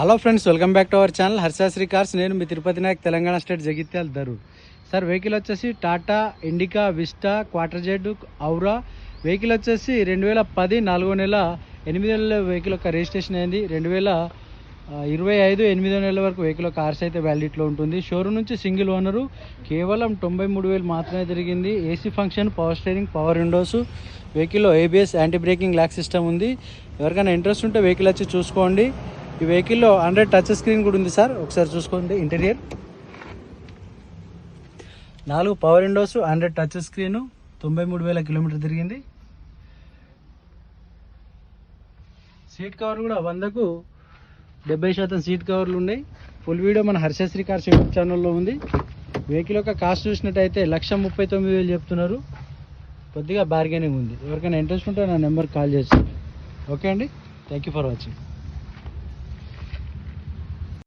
Hello friends, welcome back to our channel Harshasri cars. నేను మీ Tirupati Nayak, Telangana state, Jagtial Dharur. Sir vehicle వచ్చేసి Tata Indica Vista Quadrajet Aura. Vehicle వచ్చేసి 2010 4వ నెల 8వ నెల వెహికల్ యొక్క రిజిస్ట్రేషన్ అయింది. 2025 8వ నెల వరకు వెహికల్ యొక్క ఆర్స్ అయితే వ్యాలిడిటీలో ఉంటుంది. షోరూమ్ నుంచి సింగిల్ ఓనరు, కేవలం 93,000 మాత్రమే జరిగింది. AC function, power steering, power windows, వెహికల్లో ABS, anti braking lock system ఉంది. ఎవరికైనా ఇంట్రెస్ట్ ఉంటే వెహికల్ వచ్చి చూసుకోండి. ఈ వెహికల్లో 100 టచ్ స్క్రీన్ కూడా ఉంది సార్, ఒకసారి చూసుకోండి. Interior 4 power windows, 100 touch screen, 93,000 kilometre తిరిగింది. సీట్ కవర్ కూడా 100కు 70% సీట్ కవర్లు ఉన్నాయి. ఫుల్ వీడియో మన హర్షశ్రీ కార్స్ యూట్యూబ్ ఛానల్లో ఉంది. వెహికల్ యొక్క కాస్ట్ చూసినట్టయితే 1,39,000 చెప్తున్నారు. కొద్దిగా బార్గెనింగ్ ఉంది. ఎవరికైనా ఇంట్రెస్ట్ ఉంటే నా నెంబర్కి కాల్ చేసి. ఓకే అండి, థ్యాంక్ యూ ఫర్ వాచింగ్.